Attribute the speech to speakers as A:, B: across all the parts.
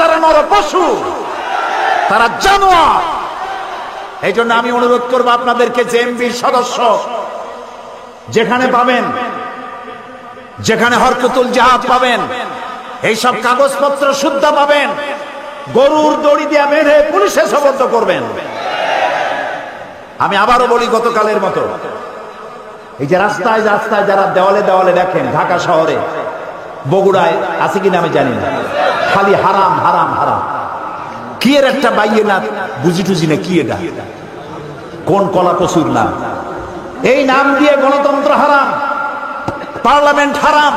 A: তারা নরপশু, তারা জানোয়ার। এই জন্য আমি অনুরোধ করবো আপনাদেরকে, জেএমবির সদস্য যেখানে পাবেন, যেখানে হরকতুল জিহাদ পাবেন, এইসব কাগজপত্র শুদ্ধ পাবেন, গরুর দড়ি দিয়ে বেঁধে পুলিশে সোপর্দ করবেন। আমি আবারও বলি, গতকালের মতো এই যে রাস্তায় রাস্তায় যারা দেওয়ালে দেওয়ালে দেখেন, ঢাকা শহরে, বগুড়ায় আছে কিনা আমি জানি না, খালি হারাম হারাম হারাম, কি এর একটা বাইয়ে না বুঝি টুঝি না, কি এটা কোন কলা কসুর নাম, এই নাম দিয়ে গণতন্ত্র হারাম, পার্লামেন্ট হারাম,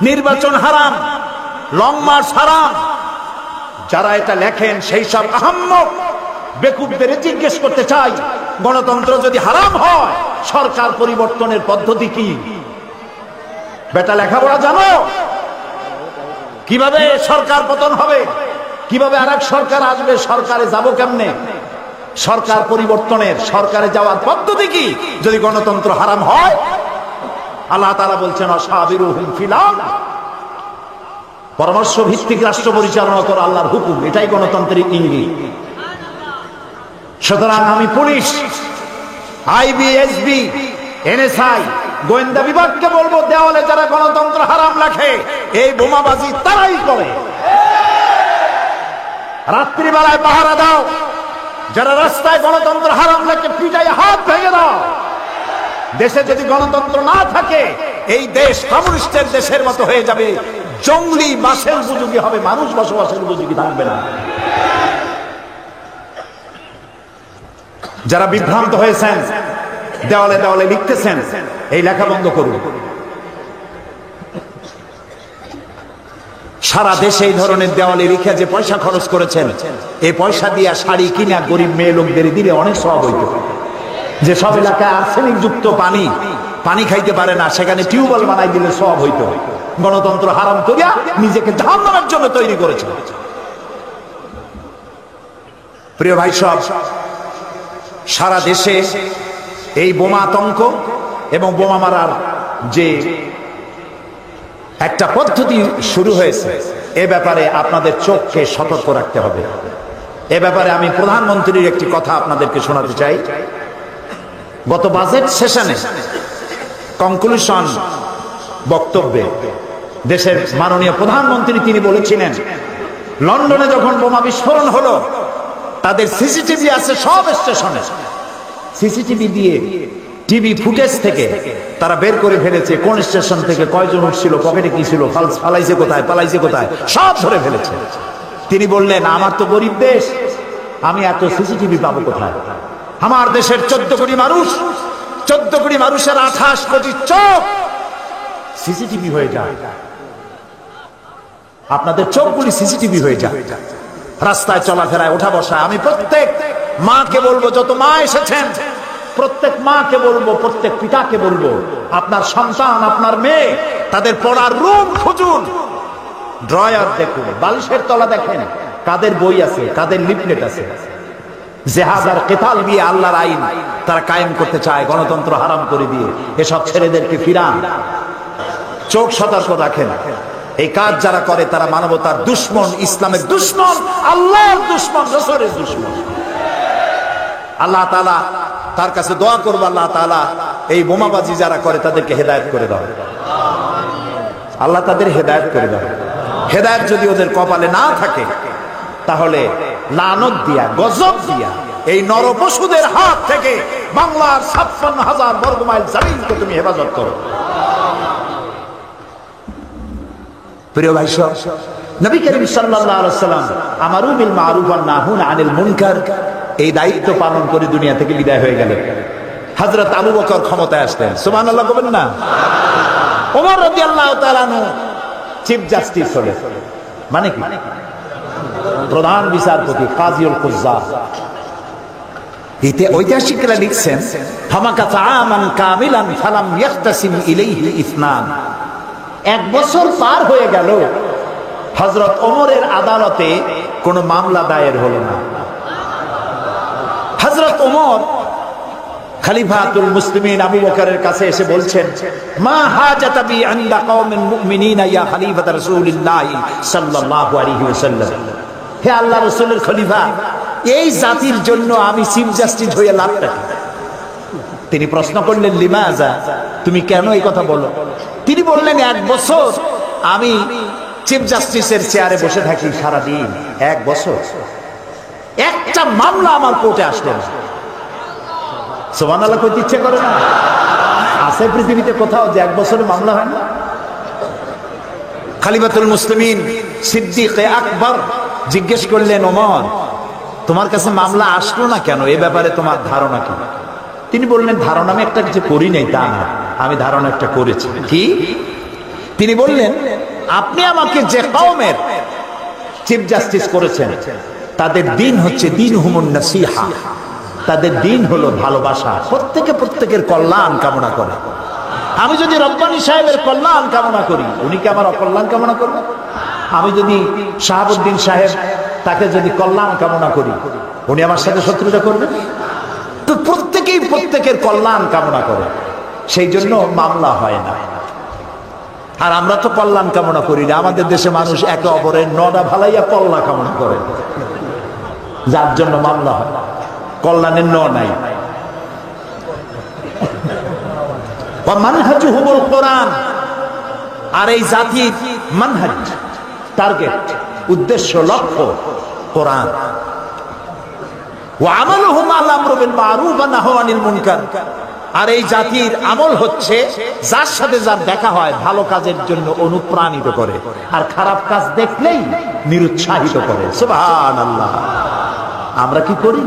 A: নির্বাচন হারাম, লং মার্চ হারাম। যারা এটা লেখেন সেই সব আহাম্মক বেকুবদের জিজ্ঞেস করতে চাই, গণতন্ত্র যদি হারাম হয়, সরকার পরিবর্তনের পদ্ধতি কি? বেটা লেখাপড়া জানো? কিভাবে সরকার পতন হবে, কিভাবে আরেক সরকার আসবে, সরকারে যাব কেমনে, সরকার পরিবর্তনের, সরকারে যাওয়ার পদ্ধতি কি যদি গণতন্ত্র হারাম হয়? আল্লাহ তাআলা বলছেন, অসাবিরুহুম ফিল আমর, পরামর্শ ভিত্তিক রাষ্ট্র পরিচালনা করা আল্লাহর হুকুম, এটাই গণতন্ত্রের ইঙ্গিত। সুতরাং আমি পুলিশ, আইবিএসবি, এনএসআই, গোয়েন্দা বিভাগকে বলবো, দেওয়ালে যারা গণতন্ত্র হারাম লেখে, এই বোমাবাজি তারাই করে। রাত্রিবেলায় পাহারা দাও, যারা রাস্তায় গণতন্ত্র হারাম লেখে পিটাই হাত ভেঙে দাও। দেশে যদি গণতন্ত্র না থাকে, এই দেশ কমিউনিস্টের দেশের মতো হয়ে যাবে, জঙ্গলি বাসের উপযোগী হবে, মানুষ বসবাসের উপযোগী থাকবে না। যারা বিভ্রান্ত হয়েছেন, দেওয়ালে দেওয়ালে লিখতেছেন, এই লেখা বন্ধ করুন। সারা দেশে এই ধরনের দেওয়ালে লিখে যে পয়সা খরচ করেছেন, এই পয়সা দিয়ে শাড়ি কিনা গরিব মেয়ে লোকদের দিলে অনেক সওয়াব হইত। যে সব এলাকায় আর্সেনিক যুক্ত পানি খাইতে পারে না, সেখানে টিউবওয়েল বানাই দিলে সওয়াব হইত। গণতন্ত্র হারাম করিয়া নিজেকে জাহান্নামের জন্য তৈরি করেছে। প্রিয় ভাই সব, সারা দেশে এই বোমা আতঙ্ক এবং বোমা মারার যে একটা পদ্ধতি শুরু হয়েছে, এ ব্যাপারে আপনাদের চোখকে সতর্ক রাখতে হবে। এ ব্যাপারে আমি প্রধানমন্ত্রীর একটি কথা আপনাদেরকে শোনাতে চাই। গত বাজেট সেশনে কনক্লুশন বক্তব্যে দেশের মাননীয় প্রধানমন্ত্রী তিনি বলেছিলেন, লন্ডনে যখন বোমা বিস্ফোরণ হলো, তাদের সিসিটিভি আছে সব স্টেশনে, সিসিটিভি দিয়ে টিভি ফুটেজ থেকে তারা বের করে ফেলেছে কোন স্টেশন থেকে কয়জন উঠছিল, পকেটে কি ছিল, ফালাইছে কোথায়, পালাইছে কোথায়, সব ধরে ফেলেছে। তিনি বললেন, আমার তো গরিব দেশ, আমি এত সিসিটিভি পাবো কোথায়? আমার দেশের 14 কোটি মানুষ, 14 কোটি মানুষের 28 কোটি চোখ সিসিটিভি হয়ে যায়। আপনাদের চোখগুলি সিসিটিভি হয়ে যায় রাস্তায় চলাফেরায়, ওঠা বসায়। আমি প্রত্যেক মাকে বলবো, যত মা এসেছেন, প্রত্যেক মাকে বলবো, প্রত্যেক পিতাকে বলবো, আপনার সন্তান, আপনার মেয়ে, তাদের পড়ার রুম খুঁজুন, ড্রয়ার দেখুন, বালিশের তলা দেখেন কাদের বই আছে, কাদের লিফলেট আছে। জিহাদ আর কিতাল দিয়ে আল্লাহর আইন তারা কায়েম করতে চায়, গণতন্ত্র হারাম করে দিয়ে। এসব ছেলেদেরকে ফিরান, চোখ সতর্ক রাখেন। এই কাজ যারা করে তারা মানবতার দুশ্মন, ইসলামের দুশ্মন, আল্লাহর দুশ্মন, রাসূলের দুশ্মন। আল্লাহ তাআলা তার কাছে দোয়া করব, আল্লাহ তাআলা এই বোমাবাজি যারা করে তাদেরকে হেদায়েত করে দাও, আল্লাহ তাদের হেদায়েত করে দাও। হেদায়েত যদি ওদের কপালে না থাকে, তাহলে লানত দিয়া, গজব দিয়া এই নরপশুদের হাত থেকে বাংলার 56,000 বর্গমাইল জমিনকে তুমি হেফাজত করো। প্রিয় ভাই সব, নবী করিম সাল্লাল্লাহু আলাইহি ওয়াসাল্লাম আমারু বিল মারুফ ওয়া নাহুন আনিল মুনকার এই দায়িত্ব পালন করে দুনিয়া থেকে বিদায় হয়ে গেলেন। হযরত আবু বকর ক্ষমতায় আসলেন, সুবহানাল্লাহ বলবেন না? ওমর রাদিয়াল্লাহু তাআলা আনহু চিফ জাস্টিস হলেন, মানে কি? প্রধান বিচারপতি, কাজীউল কুজ্জাত। ঐতিহাসিকরা লিখছেন, ফামাকাতা আমান কামিলান ফালাম ইয়াখতাসিম ইলাইহি ইসনান। 1 বছর পার হয়ে গেল, হযরত ওমরের আদালতে কোনো মামলা দায়ের হলো না। হযরত ওমর খলিফাতুল মুসলিমিন আবু বকরের কাছে এসে বলছেন, মা হাজাতা বি ইনদা কওমিন মুমিনিনা ইয়া খলিফাত রাসূলিল্লাহ সাল্লাল্লাহু আলাইহি ওয়াসাল্লাম। হে আল্লাহর রাসূলের খলিফা, এই জাতির জন্য আমি চিফ জাস্টিস হয়ে লাভটা কি? তিনি প্রশ্ন করলেন, লিমাজা, তুমি কেন এই কথা বলো? তিনি বললেন, 1 বছর আমি চিফ জাস্টিসের চেয়ারে বসে থাকি সারাদিন, 1 বছর একটা মামলা আমার কোর্টে আসলো না। সুবহানাল্লাহ কইতে ইচ্ছে করে না? আছে পৃথিবীতে কোথাও যে 1 বছরে মামলা হয় না? খলিফাতুল মুসলিমিন সিদ্দিকে আকবর জিজ্ঞেস করলেন, ওমর, তোমার কাছে মামলা আসলো না কেন? এ ব্যাপারে তোমার ধারণা কি? তিনি বললেন, ধারণা আমি একটা কিছু করি নাই তা না, আমি ধারণা একটা করেছি। কি? তিনি বললেন, আপনি আমাকে যে কওমের চিফ জাস্টিস করেছেন তাদের দিন হচ্ছে দিন হুমুন নাসিহা, তাদের দিন হলো ভালোবাসা, প্রত্যেকে প্রত্যেকের কল্যাণ কামনা করে। আমি যদি রব্বানী সাহেবের কল্যাণ কামনা করি, উনি কি আমার অকল্যাণ কামনা করবেন? আমি যদি শাহাবুদ্দিন সাহেব তাকে যদি কল্যাণ কামনা করি, উনি আমার সাথে শত্রুতা করবেন? তো প্রত্যেকেই প্রত্যেকের কল্যাণ কামনা করে, সেই জন্য মামলা হয় না। আর আমরা তো কল্যাণ কামনা করি না। আমাদের দেশে মানুষ একে অপরের নডা ভালাইয়া কল্যাণ কামনা করে, যার জন্য মামলা হয়। কল্যাণের ন নাই। মানহাজুহুমুল কোরআন, আর এই জাতির মানহাজ, টার্গেট, উদ্দেশ্য, লক্ষ্য কোরআন। ওয়া আমালুহুম আলা আমরি বিল মারুফ ওয়া নাহয়ু আনিল মুনকার, আর এই জাতির আমল হচ্ছে যার সাথে যার দেখা হয় ভালো কাজের জন্য অনুপ্রাণিত করে, আর খারাপ কাজ দেখলেই নিরুৎসাহিত করে। সুবহানাল্লাহ। আমরা কি করি?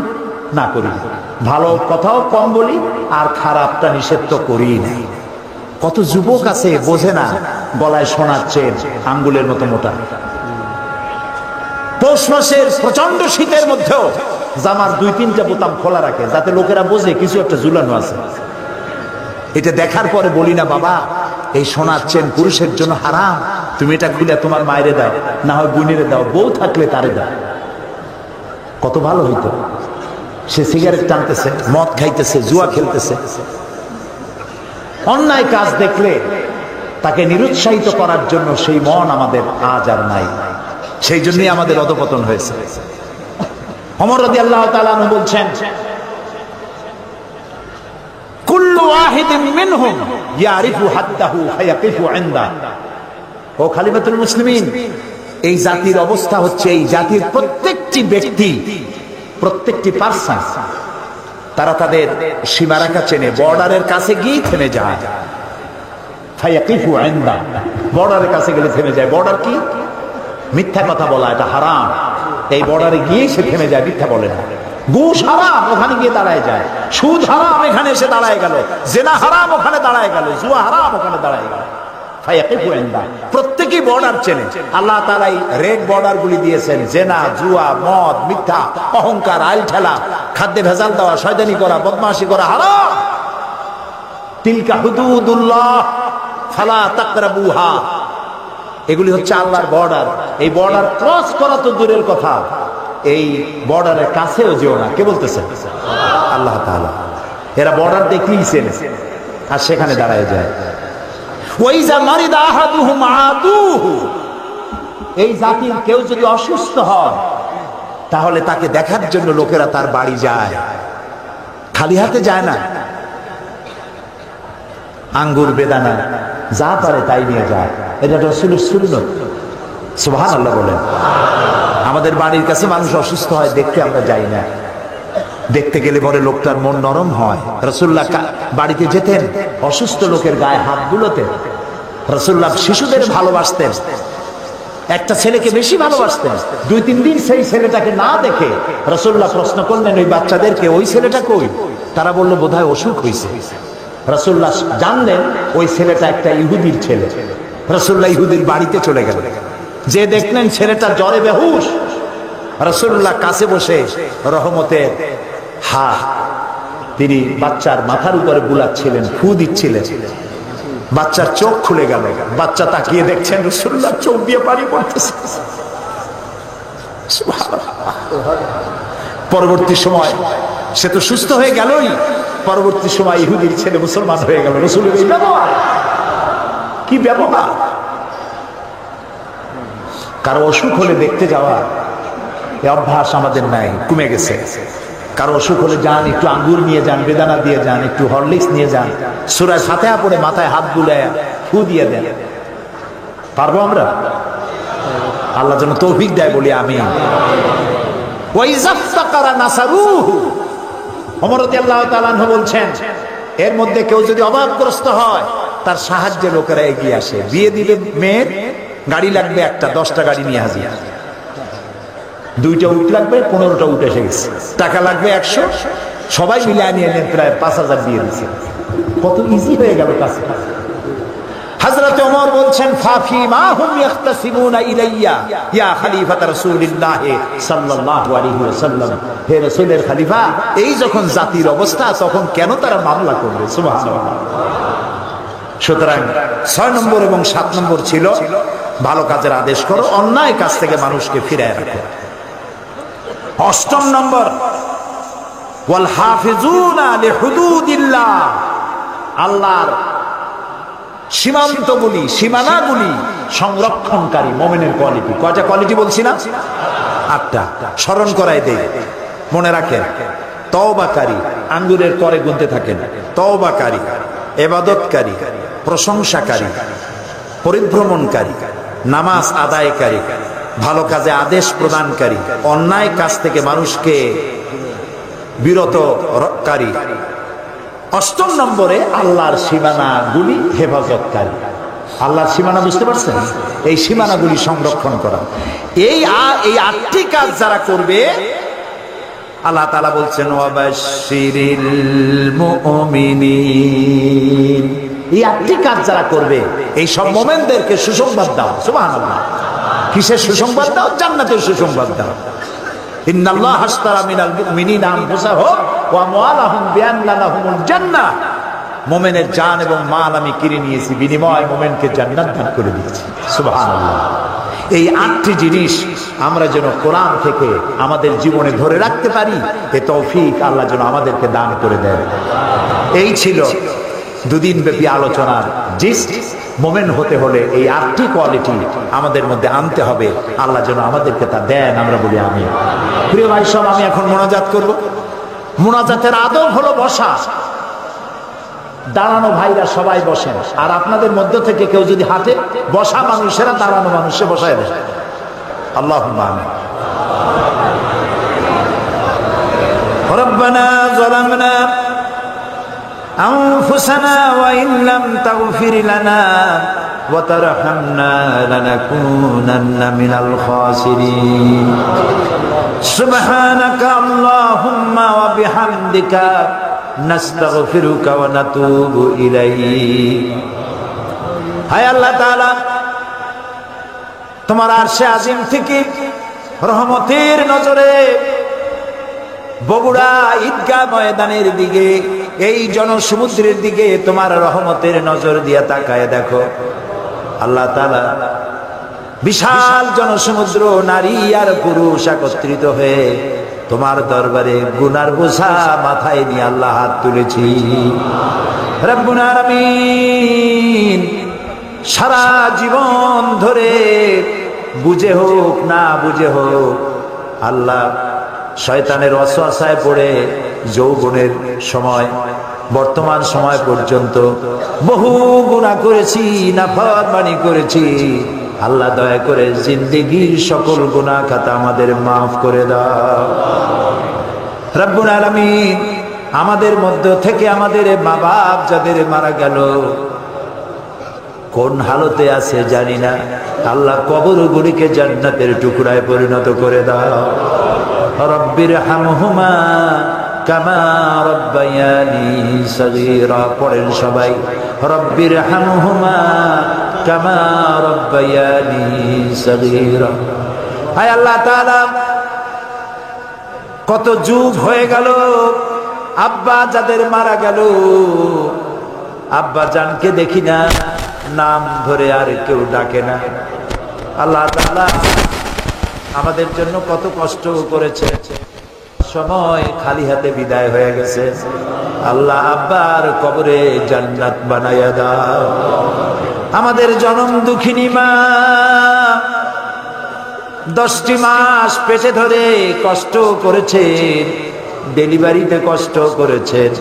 A: না করি। ভালো কথাও কম বলি, আর খারাপটা নিষেধ তো করি না। কত যুবক আছে বোঝে না গলায় সোনার চেন আঙ্গুলের মতো মোটা, পৌষ মাসের প্রচন্ড শীতের মধ্যেও জামার 2-3টা বোতাম খোলা রাখে, যাতে লোকেরা বোঝে কিছু একটা ঝুলানো আছে। এটা দেখার পরে বলি না, বাবা এই সোনার চেন পুরুষের জন্য হারাম, তুমি এটা খুলে তোমার মায়েরে দাও, না হয় বোনেরে দাও, বউ থাকলে তারে দাও। কত ভালো হইতো। সে সিগারেট টানতেছে, মদ খাইতেছে, জুয়া খেলতেছে। অন্যায় কাজ দেখলে তাকে নিরুৎসাহিত করার জন্য সেই মন আমাদের আজ আর নাই। সেই জন্যই আমাদের অধপতন হয়েছে। ওমর রাদিয়াল্লাহু তাআলা আনহু বলছেন, কুল্লু ওয়াহিদিন মিনহুম ইয়ারিফু হাদ্দাহু ফায়াকিফু ইনদা। ও খলিফাতুল মুসলিমিন, এই জাতির অবস্থা হচ্ছে, এই জাতির প্রত্যেকটি ব্যক্তি, প্রত্যেকটি পার্সন, তারা তাদের সীমারেখা চেনে, বর্ডারের কাছে গিয়ে থেমে যায়। ফায়াকিফু ইনদা, বর্ডারের কাছে গেলে থেমে যায়। বর্ডার কি? মিথ্যা কথা বলা, এটা হারাম। এই বর্ডারে গিয়ে সে থেমে যায়, মিথ্যা বলে না। ঘুষ হারাম, ওখানে গিয়ে দাঁড়ায় যায়। সুদ হারাম, এখানে এসে দাঁড়ায় গেল। জিনা হারাম, ওখানে দাঁড়ায় গেল। জুয়া হারাম, ওখানে দাঁড়ায় গেল। প্রত্যেকেই বর্ডার চেনে। আল্লাহ তাআলা রেড বর্ডার গুলি দিয়েছেন। জেনা, জুয়া, মদ, মিথ্যা, অহংকার, আইল ঠেলা, খাদ্যে ভেজাল দেওয়া, শয়তানি করা, বদমাশি করা হারাম। তিলকা হুদুদুল্লাহ ফালা তাকরাবুহা, এগুলি হচ্ছে আল্লাহর বর্ডার। এই বর্ডার ক্রস করা তো দূরের কথা, এই বর্ডারের কাছেও যেও না। কে বলতেছে? আল্লাহ তাআলা। এরা বর্ডার দেখলেই চেনে, আর সেখানে দাঁড়ায় যায়। ওয়াইজা মারিদা আহাদুহুম আতুহু, এই জাতির কেউ যদি অসুস্থ হয় তাহলে তাকে দেখার জন্য লোকেরা তার বাড়ি যায়, খালি হাতে যায় না। আঙ্গুর, বেদানা যা পারে তাই নিয়ে যায়। এটা রাসূলের সুন্নাত। সুবহানাল্লাহ বলেন। আমাদের বাড়ির কাছে মানুষ অসুস্থ হয়, দেখতে আমরা যাই না। দেখতে গেলে পরে লোকটার মন নরম হয়। রাসূলুল্লাহ বাড়িতে যেতেন, অসুস্থ লোকের গায়ে হাত বুলোতেন। রাসূলুল্লাহ শিশুদের ভালোবাসতেন, একটা ছেলেকে বেশি ভালোবাসতেন। 2-3 দিন সেই ছেলেটাকে না দেখে রাসূলুল্লাহ প্রশ্ন করলেন ওই বাচ্চাদেরকে, ওই ছেলেটা কই? তারা বলল বোধহয় অসুখ হয়েছে। রাসূলুল্লাহ জানলেন ওই ছেলেটা একটা ইহুদির ছেলে। রাসূলুল্লাহ ইহুদির বাড়িতে চলে গেলেন, যে দেখলেন ছেলেটা জ্বরে বেহুশ। রাসূলুল্লাহ কাছে বসে রহমতের হাত তিনি বাচ্চার মাথার উপরে বুলাচ্ছিলেন, ফু দিচ্ছিলেন। বাচ্চার চোখ খুলে গেল। বাচ্চা তাকিয়ে দেখছেন রাসূলুল্লাহ চোখ দিয়ে পানি পড়তেছে। পরবর্তী সময় সে তো সুস্থ হয়ে গেলই, পরবর্তী সময় ইহুদির ছেলে মুসলমান হয়ে গেল। রাসূলের এই ব্যবহার, কি ব্যবহার! কারো অসুখ হলে দেখতে যাওয়া এই অভ্যাস আমাদের নাই, কমে গেছে। কারো অসুখ হলে যান, একটু আঙ্গুর নিয়ে যান, বেদানা দিয়ে যান, একটু হরলিক্স নিয়ে যান, সূরা ফাতিহা পড়ে মাথায় হাত বুলায় ফু দিয়ে দেন। পারবো আমরা? আল্লাহ যেন তৌফিক দেয়, বলি আমিন। ওয়াইযাফতাকারা নাসারুহু, ওমর রাদিয়াল্লাহু তাআলা আনহু বলছেন, এর মধ্যে কেউ যদি অভাবগ্রস্ত হয় তার সাহায্যে লোকেরা এগিয়ে আসে। বিয়ে দিবে মেয়ের, গাড়ি লাগবে একটা, 10টা গাড়ি নিয়ে হাজির। 2টা উট লাগবে, 15টা উট এসে গেছে। টাকা লাগবে 100, সবাই মিলে নিয়ে নেন, প্রায় 5000 দিয়ে দিচ্ছে। কত ইজি হয়ে গেল কাজ। হযরত ওমর বলছেন, ফাফি মা হুম ইয়াখতাসিমুনা ইলাইয়া ইয়া খলিফাত রাসূলিল্লাহ সাল্লাল্লাহু আলাইহি ওয়াসাল্লাম, হে রাসূলের খলিফা, এই যখন জাতির অবস্থা তখন কেন তারা মামলা করবে? সুবহানাল্লাহ। সুতরাং 6 নম্বর এবং 7 নম্বর ছিল ভালো কাজের আদেশ করো, অন্যায় কাজ থেকে মানুষকে ফিরায় রাখো। 8 নম্বর, ওয়াল হাফিজুনা লিহুদুদিল্লাহ, আল্লাহর সীমান্তগুলি, সীমানাগুলি সংরক্ষণকারী মুমিনের কোয়ালিটি। কয়টা কোয়ালিটি বলছি না? 8টা। স্মরণ করাই দেই, মনে রাখেন। তওবাকারী, আঙ্গুরের করে গুনতে থাকেন। তওবাকারী, ইবাদতকারী, প্রশংসাকারী, পরিভ্রমণকারী, নামাজ আদায়কারী, ভালো কাজে আদেশ প্রদানকারী, অন্যায় কাজ থেকে মানুষকে বিরতকারী। 8 নম্বরে আল্লাহর সীমানাগুলি হেফাজতকারী। আল্লাহর সীমানা বুঝতে পারছেন? এই সীমানাগুলি সংরক্ষণ করা। এই 8টি কাজ যারা করবে, আল্লাহ তাআলা বলছেন, ওয়াবাশশিরিল মুমিনিন, এই 8টি কাজ যারা করবে এই সব মুমিনদেরকে সুসংবাদ দাও। সুবহানাল্লাহ। কিসের সুসংবাদ দাও? জান্নাতের সুসংবাদ দাও। ইন্নাল্লাহা আশতারা মিনাল মুমিনিনা আনফুসাহুম ওয়া আমওয়ালাহুম বিআন্না লাহুমুল জান্নাহ, মুমিনের জান এবং মাল আমি কিনে নিয়েছি, বিনিময়ে মুমিনকে জান্নাত দান করে দিয়েছি। সুবহানাল্লাহ। এই 8টি জিনিস আমরা যেন কোরআন থেকে আমাদের জীবনে ধরে রাখতে পারি, এ তৌফিক আল্লাহ যেন আমাদেরকে দান করে দেন। এই ছিল দুদিন ব্যাপী আলোচনার জিস্ট। মুমিন হতে হলে এই 8টি কোয়ালিটি আমাদের মধ্যে আনতে হবে। আল্লাহ যেন আমাদেরকে তা দেন, আমরা বলি আমিন। প্রিয় ভাই সব, আমি এখন মোনাজাত করব। মোনাজাতের আদব হলো বসা। দাঁড়ানো ভাইরা সবাই বসেন, আর আপনাদের মধ্য থেকে কেউ যদি হাঁটে, বসা মানুষেরা দাঁড়ানো মানুষে বসায় দেয়। আল্লাহুম্মা আমিন। রব্বানা যালামনা أنفسنا وإن لم تغفر لنا وترحمنا لنكونن من الخاسرين سبحانك اللهم وبحمدك نستغفرك ونتوب إليك হায় আল্লাহ তাআলা, তোমার আরশে আজিম থেকে রহমতের নজরে বগুড়া ঈদগাহ ময়দানের দিকে, এই জনসমুদ্রের দিকে তোমার রহমতের নজর দিয়া তাকায় দেখো আল্লাহ তাআলা। বিশাল জনসমুদ্র, নারী আর পুরুষ একত্রিত হয়ে তোমার দরবারে গুনার বোঝা মাথায় নিয়ে আল্লাহ হাত তুলেছি। রব্বুল আলামিন, সারা জীবন ধরে বুঝে হোক না বুঝে হোক আল্লাহ শয়তানের ওয়াসওয়াসায় পড়ে যৌবনের সময় বর্তমান সময় পর্যন্ত বহু গুনাহ করেছি, নাফরমানি করেছি। আল্লাহ দয়া করে জিন্দেগীর সকল গুনাহ খাতা আমাদের মাফ করে দাও। রব্বুল আলামিন, আমাদের মধ্য থেকে আমাদের মা বাপ যাদের মারা গেল, কোন হালতে আছে জানি না, আল্লাহ কবরগুলিকে জান্নাতের টুকরায় পরিণত করে দাও। রব্বির হামহুমা কামা রব্বায়ানি সগীরা, পড়েন সবাই, রব্বির হামহুমা কামা রব্বায়ানি সগীরা। হায় আল্লাহ তাআলা, কত যুগ হয়ে গেল আব্বা যাদের মারা গেল, আব্বা জানকে দেখি না, নাম ধরে আর কেউ ডাকে না। আল্লাহ তাআলা আমাদের জন্য কত কষ্ট করেছে, সময় খালি হাতে বিদায় হয়ে গেছে। আল্লাহ আব্বার কবরে জান্নাত বানায়া দাও। আমাদের জনম দুঃখিনী মা 10টি মাস পেটে ধরে কষ্ট করেছেন, ডেলিভারিতে কষ্ট করেছেন,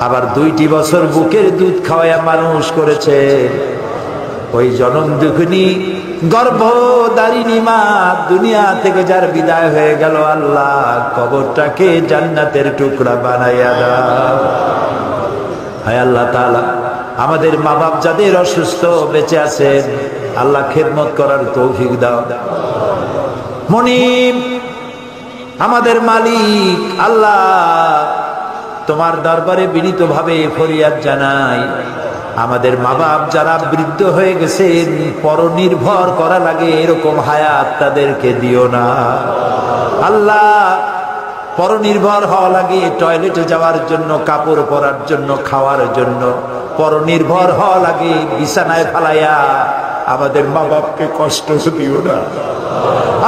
A: আবার 2টি বছর বুকের দুধ খাওয়ায়া মানুষ করেছেন। ওই জনম দুঃখিনী গর্ভধারিণী মা দুনিয়া থেকে যার বিদায় হয়ে গেল, আল্লাহ কবরটাকে জান্নাতের টুকরা বানাইয়া দাও। হায় আল্লাহ তাআলা, আমাদের মা বাপ যাদের অসুস্থ বেঁচে আছেন, আল্লাহ খেদমত করার তৌফিক দাও। মনিব আমাদের মালিক আল্লাহ, তোমার দরবারে বিনীতভাবে ফরিয়াদ জানাই, আমাদের মা বাপ যারা বৃদ্ধ হয়ে গেছেন, পরনির্ভর করা লাগে এরকম হায়াত তাদেরকে দিও না আল্লাহ। পরনির্ভর হওয়া লাগে টয়লেটে যাওয়ার জন্য, কাপড় পরার জন্য, খাওয়ার জন্য, পরনির্ভর হওয়া লাগে বিছানায় ফালাইয়া, আমাদের মা বাপকে কষ্ট দিও না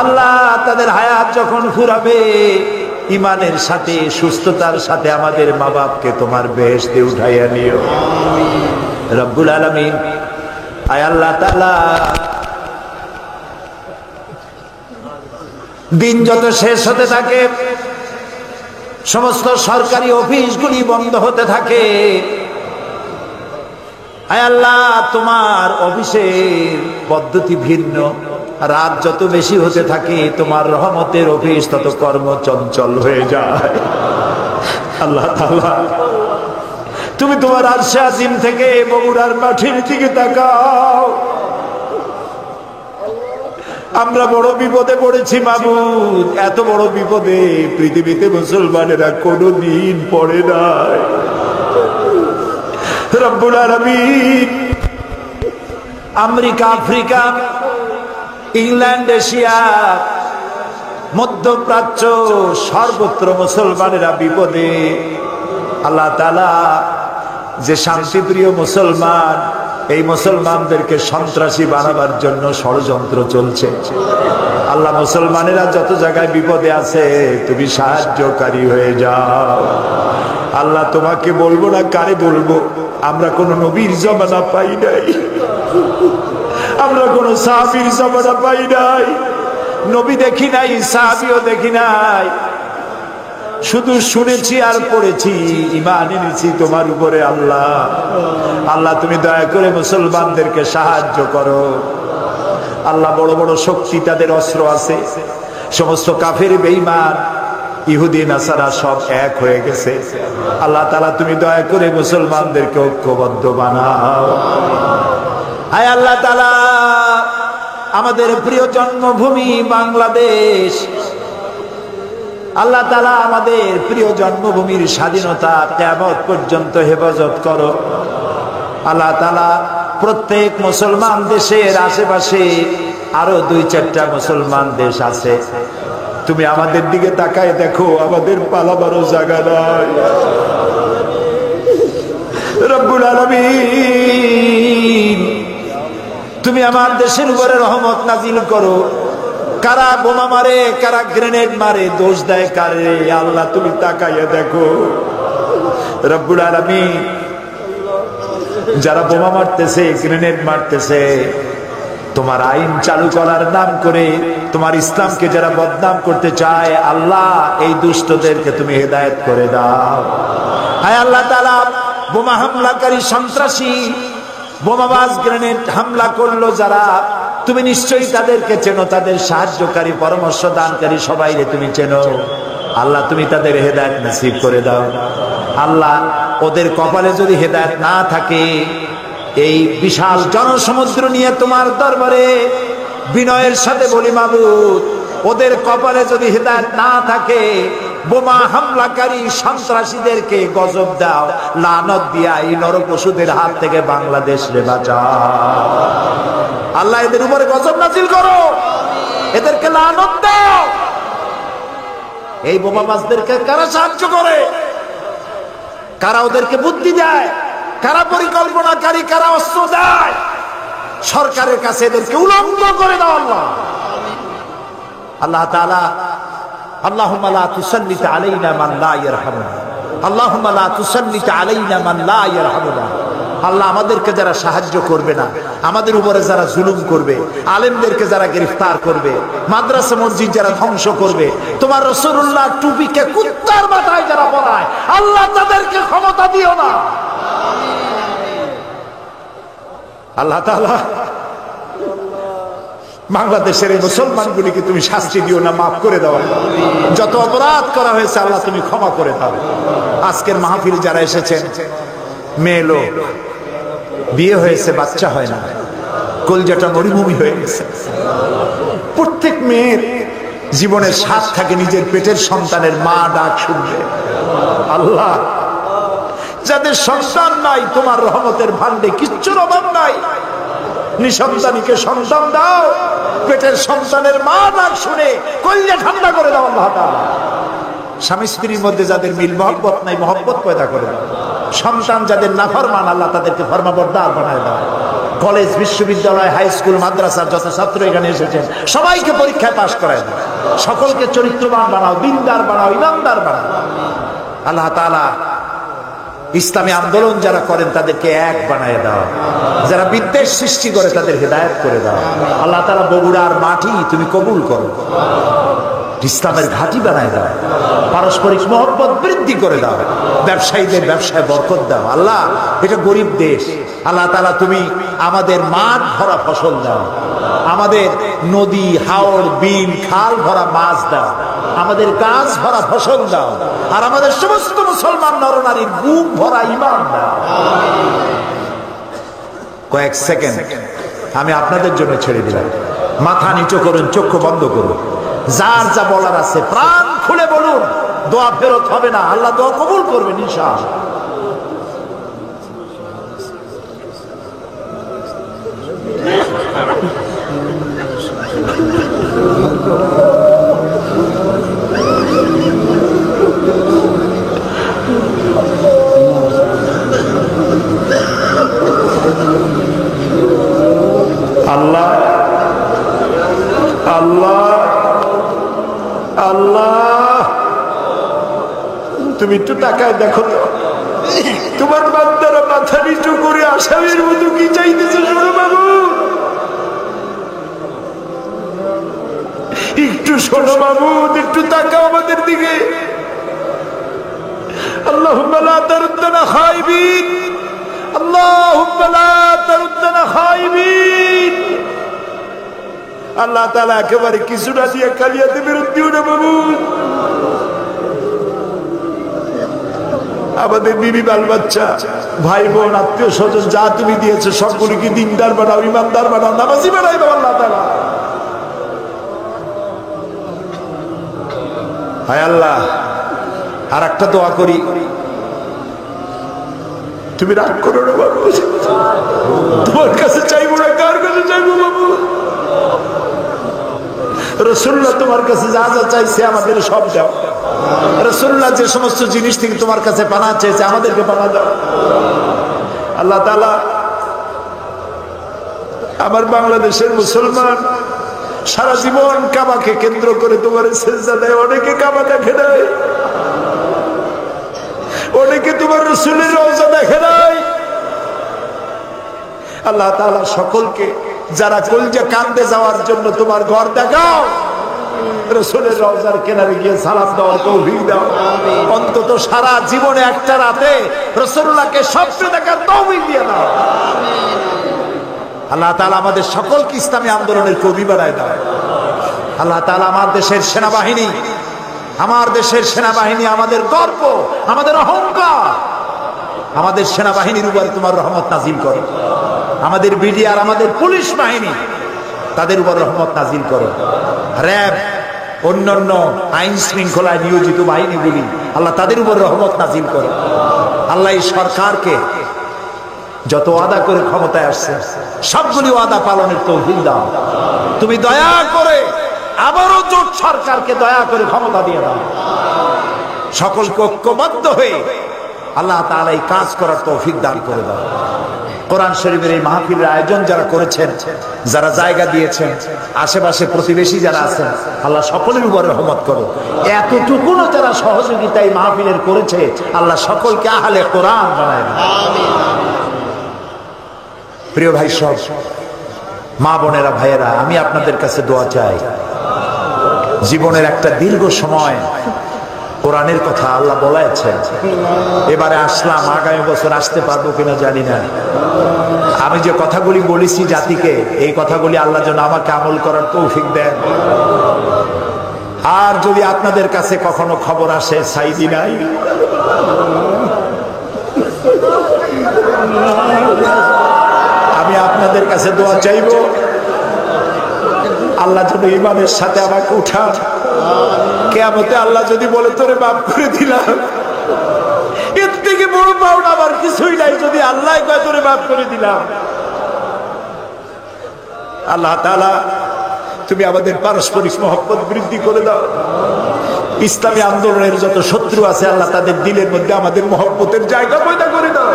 A: আল্লাহ। তাদের হায়াত যখন ফুরাবে ইমানের সাথে, সুস্থতার সাথে আমাদের মা বাপকে তোমার বেহেশতে উঠাইয়া নিও রব্বুল আলামিন। আয় আল্লাহ তাআলা, দিন যত শেষ হতে থাকে, সমস্ত সরকারি অফিসগুলি বন্ধ হতে থাকে, আয় আল্লাহ তোমার অফিসের পদ্ধতি ভিন্ন, রাত যত বেশি হতে থাকে তোমার রহমতের অফিস তত কর্ম চঞ্চল হয়ে যায় আল্লাহ তাআলা। তুমি তোমার আরশে আজিম থেকে বগুড়ার মাটির দিকে তাকাও, আমরা বড় বিপদে পড়েছি মাবুদ। এত বড় বিপদে পৃথিবীতে মুসলমানেরা কোনদিন পড়ে নাই রব্বুল আলামিন। আমেরিকা, আফ্রিকা, ইংল্যান্ড, এশিয়া, মধ্যপ্রাচ্য সর্বত্র মুসলমানেরা বিপদে। আল্লাহ তাআলা যে শান্তিপ্রিয় মুসলমান, এই মুসলমানদেরকে সন্ত্রাসী বানাবার জন্য ষড়যন্ত্র চলছে। আল্লাহ মুসলমানেরা যত জায়গায় বিপদে আছে তুমি সাহায্যকারী হয়ে যাও আল্লাহ। তোমাকে বলবো না কারে বলবো, আমরা কোন নবীর জমানা পাই নাই, আমরা কোন সাহাবীর জমানা পাই নাই, নবী দেখি নাই, সাহাবীও দেখি নাই, শুধু শুনেছি আর পড়েছি, ঈমান এনেছি তোমার উপরে আল্লাহ। আল্লাহ তুমি দয়া করে মুসলমানদেরকে সাহায্য করো আল্লাহ। বড় বড় শক্তি তাদের অস্ত্র আছে, সমস্ত কাফের বেঈমান ইহুদি নাসারা সব এক হয়ে গেছে আল্লাহ তাআলা তুমি দয়া করে মুসলমানদেরকে ঐক্যবদ্ধ বানাও। হায় আল্লাহ তাআলা, আমাদের প্রিয় জন্মভূমি বাংলাদেশ, আল্লাহ তাআলা আমাদের প্রিয় জন্মভূমির স্বাধীনতা কিয়ামত পর্যন্ত হেফাজত করো আল্লাহ তাআলা। প্রত্যেক মুসলমান দেশের আশেপাশে আরো 2-4টা মুসলমান দেশ আছে, তুমি আমাদের দিকে তাকায় দেখো, আমাদের পালাবারও জায়গা নাই রব্বুল আলামিন। তুমি আমার দেশের উপরে রহমত নাজিল করো। কারা বোমা মারে, কারা গ্রেনেড মারে, দোষ দেয় কারে, আল্লাহ তুমি তাকাইয়া দেখো রব্বুল আলামিন। যারা বোমা মারতেছে, গ্রেনেড মারতেছে, তোমার আইন চালু করার নাম করে তোমার ইসলামকে যারা বদনাম করতে চায়, আল্লাহ এই দুষ্টদেরকে তুমি হেদায়েত করে দাও। হায় আল্লাহ তাআলা, বোমা হামলাকারী সন্ত্রাসী, বোমাবাজ, গ্রেনেড হামলা করলো যারা, তুমি নিশ্চয়ই তাদেরকে চেনো, তাদের সাহায্যকারী, পরামর্শ দানকারী সবাইরে তুমি চেনো আল্লাহ। তুমি তাদের হেদায়েত নসিব করে দাও আল্লাহ। ওদের কপালে যদি হেদায়েত না থাকে, এই বিশাল জনসমুদ্র নিয়ে তোমার দরবারে বিনয়ের সাথে বলি মাবুদ, ওদের কপালে যদি হেদায়েত না থাকে, বোমা হামলাকারী সন্ত্রাসীদেরকে গজব দাও, লানত দিয়া এই নরপশুদের হাত থেকে বাংলাদেশ রে বাঁচাও আল্লাহ। এদের উপরে গজব নাজিল করো, এদেরকে লানত দাও। এই বোমাবাজদেরকে কারা সাহায্য করে, কারা ওদেরকে বুদ্ধি দেয়, কারা পরিকল্পনাকারী, কারা অস্ত্র দেয়, সরকারের কাছে এদেরকে উলঙ্গ করে দাও আল্লাহ। আল্লাহ তাআলা, আল্লাহুম্মা লা তুসাল্লিত আলাইনা মান লা ইয়ারহামুনা, আল্লাহুম্মা লা তুসাল্লিত আলাইনা মান লা ইয়ারহামুনা। আল্লাহ আমাদেরকে যারা সাহায্য করবে না, আমাদের উপরে যারা জুলুম করবে, আলেমদেরকে যারা গ্রেফতার করবে, মাদ্রাসা মসজিদ যারা ধ্বংস করবে, তোমার রাসূলুল্লাহ টুপিকে কুত্তার মাথায় যারা পরায়, আল্লাহ তাদেরকে ক্ষমতা দিও না। আল্লাহ তাআলা বাংলাদেশের এই মুসলমানগুলিকে তুমি শাস্তি দিও না, মাফ করে দাও। যত অপরাধ করা হয়েছে আল্লাহ তুমি ক্ষমা করে দাও। আজকের মাহফিল যারা এসেছেন, মেয়ে লোক, বিয়ে হয়েছে, বাচ্চা হয় না, কলজাটা মরুভূমি হয়ে গেছে। প্রত্যেক মেয়ের জীবনের স্বাদ থাকে নিজের পেটের সন্তানের মা ডাক শুনবে। আল্লাহ, যাদের সন্তান নাই, তোমার রহমতের ভান্ডে কিচ্ছুর অভাব নাই, নিঃসন্তানীকে সন্তান দাও, পেটের সন্তানের মা ডাক শুনে কলিজা ঠান্ডা করে দাও। আল্লাহ তাআলা স্বামী স্ত্রীর মধ্যে যাদের মিল মহব্বত নাই, মহব্বত পয়দা করে দাও। সন্তান যাদের নাফরমান, আল্লাহ তাদেরকে ফরমাবরদার বানায় দাও। কলেজ, বিশ্ববিদ্যালয়, হাই স্কুল, মাদ্রাসার যত ছাত্র এখানে এসেছেন সবাইকে পরীক্ষায় পাশ করায় দাও। সকলকে চরিত্রবান বানাও, দিনদার বানাও, ইমানদার বানাও। আল্লাহ তাআলা ইসলামী আন্দোলন যারা করেন তাদেরকে এক বানায় দাও, যারা বিদ্বেষ সৃষ্টি করে তাদের হেদায়েত করে দাও। আল্লাহ তাআলা বগুড়ার মাটি তুমি কবুল করো, ইসলামের ঘাঁটি বানায় দাও, পারস্পরিক মহব্বত বৃদ্ধি করে দাও, ব্যবসায়ীদের ব্যবসায় বরকত দাও। আল্লাহ, এটা গরিব দেশ, আল্লাহ তাআলা তুমি আমাদের মাঠ ভরা ফসল দাও, আমাদের নদী, হাওর, বিল, খাল ভরা মাছ দাও, আমাদের গাছ ভরা ফসল দাও, আর আমাদের সমস্ত মুসলমান নরনারীর বুক ভরা ঈমান দাও। কয়েক সেকেন্ড আমি আপনাদের জন্য ছেড়ে দিলাম। মাথা নিচু করুন, চক্ষু বন্ধ করুন, যার যা বলার আছে প্রাণ খুলে বলুন। দোয়া ফেরত হবে না, আল্লাহ দোয়া কবুল করবেন ইনশাআল্লাহ। আল্লাহ আল্লাহ আল্লাহ, তুমি একটু তাকায় দেখো তো, তোমার বান্দারা মাথা নিচু করে আসামির মতো কি চাইতেছে। শোনো বাবু, একটু শোনো বাবু, একটু তাকাও আমাদের দিকে। আল্লাহুম্মা লা তারুদ্দানা খাইবিন, আল্লাহুম্মা লা তারুদ্দানা খাইবিন। আল্লাহ তাআলা একেবারে কিছুটা দিয়ে কালিয়াতে বেরোত দিও না বাবু। আমাদের বিবি, বাল বাচ্চা, ভাই বোন, আত্মীয় স্বজন যা তুমি দিয়েছো সবগুলিকে দিনদার বানাও, ইমানদার বানাও, নামাজি বানাই দাও আল্লাহ তাআলা। হায় আল্লাহ, আর একটা দোয়া করি, তুমি রাগ করো না বাবু, তোমার কাছে চাইবো না, কার কাছে চাইবো বাবু? রাসূলুল্লাহ তোমার কাছে যা যা চাইছে আমাদের সব দাও। রাসূলুল্লাহ যে সমস্ত জিনিস থেকে তোমার কাছে পানা চেয়েছে আমাদেরকে পানা দাও। আল্লাহ তাআলা আমার বাংলাদেশের মুসলমান সারা জীবন কাবাকে কেন্দ্র করে তোমার সেজদা দেয়, অনেকে কাবা দেখে নাই, অনেকে তোমার রাসূলের রওজা দেখে নাই। আল্লাহ তাআলা সকলকে, যারা কলজা কান্দে যাওয়ার জন্য তোমার ঘর দেখাও, রাসূলের রওজার কিনারে গিয়ে সালাম দেওয়ার তৌফিক দাও। অন্তত সারা জীবনে একটা রাতে রাসূলুল্লাহকে স্বপ্নে দেখার তৌফিক দিয়ে দাও। আল্লাহ তাআলা আমাদের সকলকে ইসলামী আন্দোলনের কবি বানায় দাও। আল্লাহ তাআলা আমার দেশের সেনাবাহিনী, আমার দেশের সেনাবাহিনী আমাদের গর্ব, আমাদের অহংকার, আমাদের সেনাবাহিনীর উপরে তোমার রহমত নাজিল করো। আমাদের বিডিআর, আমাদের পুলিশ বাহিনী, তাদের উপর রহমত নাজিল করো। র‍্যাব, অন্যান্য আইন শৃঙ্খলায় নিয়োজিত বাহিনীগুলি, আল্লাহ তাদের উপর রহমত নাজিল করো। আল্লাহ এই সরকারকে যত ওয়াদা করে ক্ষমতায় আসছে সবগুলি ওয়াদা পালনের তৌফিক দাও। তুমি দয়া করে আবারও জোট সরকারকে দয়া করে ক্ষমতা দিয়ে দাও। সকলকে ঐক্যবদ্ধ হয়ে আল্লাহ তাআলা এই কাজ করার তৌফিক দান করে দাও। কোরআন শরীফের এই মাহফিলের আয়োজন যারা করেছেন, যারা জায়গা দিয়েছেন, আশেপাশে প্রতিবেশী যারা আছেন, আল্লাহ সকলের উপর রহমত করো। এতটুকুনও যারা সহযোগিতা এই মাহফিলের করেছে, আল্লাহ সকলকে আহলে কোরআন বানায় দেন। প্রিয় ভাই সব মা বোনেরা, ভাইয়েরা, আমি আপনাদের কাছে দোয়া চাই। জীবনের একটা দীর্ঘ সময় কোরআনের কথা আল্লাহ বলেছেন, এবারে আসলাম, আগামী বছর আসতে পারবো কিনা জানি না। আমি যে কথাগুলি বলেছি জাতিকে, এই কথাগুলি আল্লাহ যেন আমাকে আমল করার তৌফিক দেন। আর যদি আপনাদের কাছে কখনো খবর আসে সাইদি নাই, আমি আপনাদের কাছে দোয়া চাইব, আল্লাহ যেন ইমানের সাথে আমাকে উঠান। কিয়ামতে আল্লাহ যদি বলে তোরে মাফ করে দিলাম, এর থেকে বড় পাওনা আবার কিছুই নাই। যদি আল্লাহ কয় তোরে মাফ করে দিলাম, আল্লাহ তাআলা তুমি আমাদের পারস্পরিক মহব্বত বৃদ্ধি করে দাও। ইসলামী আন্দোলনের যত শত্রু আছে, আল্লাহ তাদের দিলের মধ্যে আমাদের মহব্বতের জায়গা পয়দা করে দাও।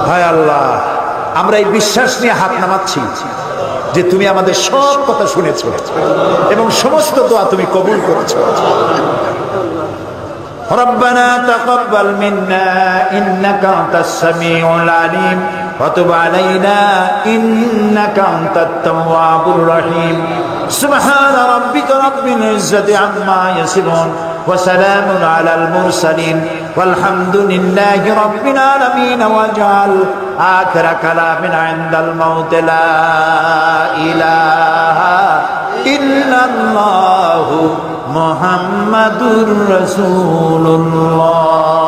A: হায় আল্লাহ, আমরা এই বিশ্বাস নিয়ে হাত নামাচ্ছি যে তুমি আমাদের সব কথা শুনেছ এবং সমস্ত দোয়া তুমি কবুল করেছ। ربنا تقبل منا إنك أنت السميع العليم وتب علينا إنك أنت التواب الرحيم سبحان ربك رب العزة عما يصفون وسلام على المرسلين والحمد لله رب العالمين واجعل آخر كلامنا عند الموت لا إله إلا الله محمد رسول الله।